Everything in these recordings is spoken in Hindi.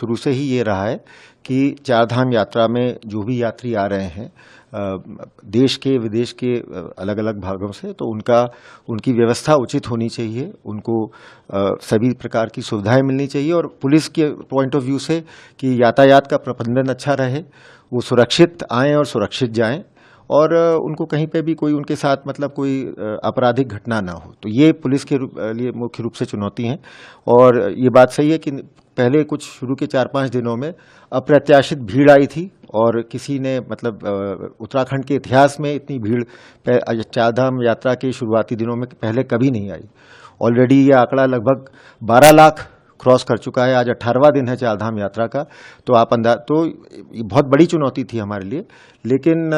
शुरू से ही ये रहा है कि चारधाम यात्रा में जो भी यात्री आ रहे हैं देश के विदेश के अलग अलग भागों से, तो उनकी व्यवस्था उचित होनी चाहिए, उनको सभी प्रकार की सुविधाएं मिलनी चाहिए और पुलिस के पॉइंट ऑफ व्यू से कि यातायात का प्रबंधन अच्छा रहे, वो सुरक्षित आएँ और सुरक्षित जाएं और उनको कहीं पे भी कोई उनके साथ मतलब कोई आपराधिक घटना ना हो। तो ये पुलिस के लिए मुख्य रूप से चुनौती हैं। और ये बात सही है कि पहले कुछ शुरू के 4-5 दिनों में अप्रत्याशित भीड़ आई थी और किसी ने मतलब उत्तराखंड के इतिहास में इतनी भीड़ चारधाम यात्रा के शुरुआती दिनों में पहले कभी नहीं आई। ऑलरेडी ये आंकड़ा लगभग 12 लाख क्रॉस कर चुका है। आज 18वां दिन है चारधाम यात्रा का। तो ये बहुत बड़ी चुनौती थी हमारे लिए। लेकिन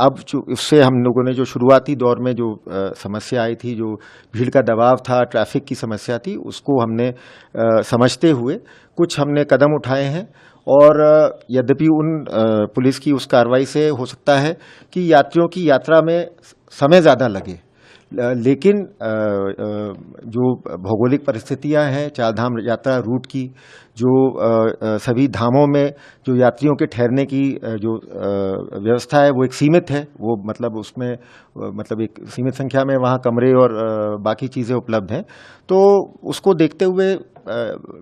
अब इससे हम लोगों ने जो शुरुआती दौर में जो समस्या आई थी, जो भीड़ का दबाव था, ट्रैफिक की समस्या थी, उसको हमने समझते हुए कुछ हमने कदम उठाए हैं। और यद्यपि उन पुलिस की उस कार्रवाई से हो सकता है कि यात्रियों की यात्रा में समय ज़्यादा लगे, लेकिन जो भौगोलिक परिस्थितियां हैं चारधाम यात्रा रूट की, जो सभी धामों में जो यात्रियों के ठहरने की जो व्यवस्था है वो एक सीमित है। वो मतलब उसमें मतलब एक सीमित संख्या में वहाँ कमरे और बाकी चीज़ें उपलब्ध हैं। तो उसको देखते हुए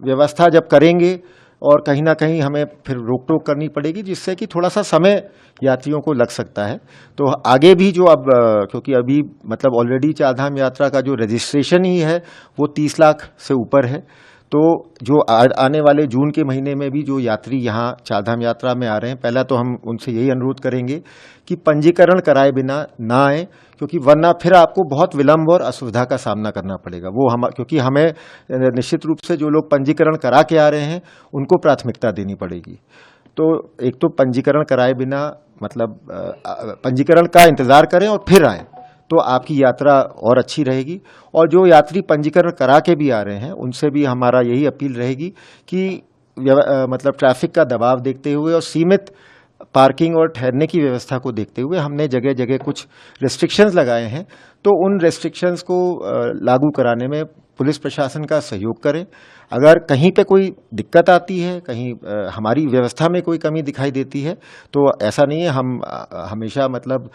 व्यवस्था जब करेंगे और कहीं ना कहीं हमें फिर रोक टोक करनी पड़ेगी, जिससे कि थोड़ा सा समय यात्रियों को लग सकता है। तो आगे भी जो अब क्योंकि अभी मतलब ऑलरेडी चारधाम यात्रा का जो रजिस्ट्रेशन ही है वो 30 लाख से ऊपर है। तो जो आने वाले जून के महीने में भी जो यात्री यहाँ चारधाम यात्रा में आ रहे हैं, पहला तो हम उनसे यही अनुरोध करेंगे कि पंजीकरण कराए बिना ना आए, क्योंकि वरना फिर आपको बहुत विलंब और असुविधा का सामना करना पड़ेगा। क्योंकि हमें निश्चित रूप से जो लोग पंजीकरण करा के आ रहे हैं उनको प्राथमिकता देनी पड़ेगी। तो एक तो पंजीकरण कराए बिना मतलब पंजीकरण का इंतज़ार करें और फिर आएँ, तो आपकी यात्रा और अच्छी रहेगी। और जो यात्री पंजीकरण करा के भी आ रहे हैं उनसे भी हमारा यही अपील रहेगी कि मतलब ट्रैफिक का दबाव देखते हुए और सीमित पार्किंग और ठहरने की व्यवस्था को देखते हुए हमने जगह जगह कुछ रेस्ट्रिक्शंस लगाए हैं। तो उन रेस्ट्रिक्शंस को लागू कराने में पुलिस प्रशासन का सहयोग करें। अगर कहीं पे कोई दिक्कत आती है, कहीं हमारी व्यवस्था में कोई कमी दिखाई देती है, तो ऐसा नहीं है, हम हमेशा मतलब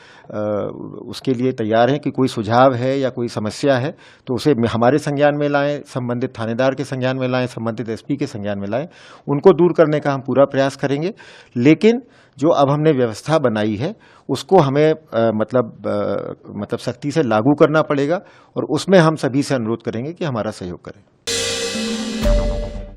उसके लिए तैयार हैं कि कोई सुझाव है या कोई समस्या है तो उसे हमारे संज्ञान में लाएं, संबंधित थानेदार के संज्ञान में लाएं, संबंधित एसपी के संज्ञान में लाएं। उनको दूर करने का हम पूरा प्रयास करेंगे। लेकिन जो अब हमने व्यवस्था बनाई है उसको हमें मतलब सख्ती से लागू करना पड़ेगा और उसमें हम सभी से अनुरोध करेंगे कि हमारा सहयोग करें।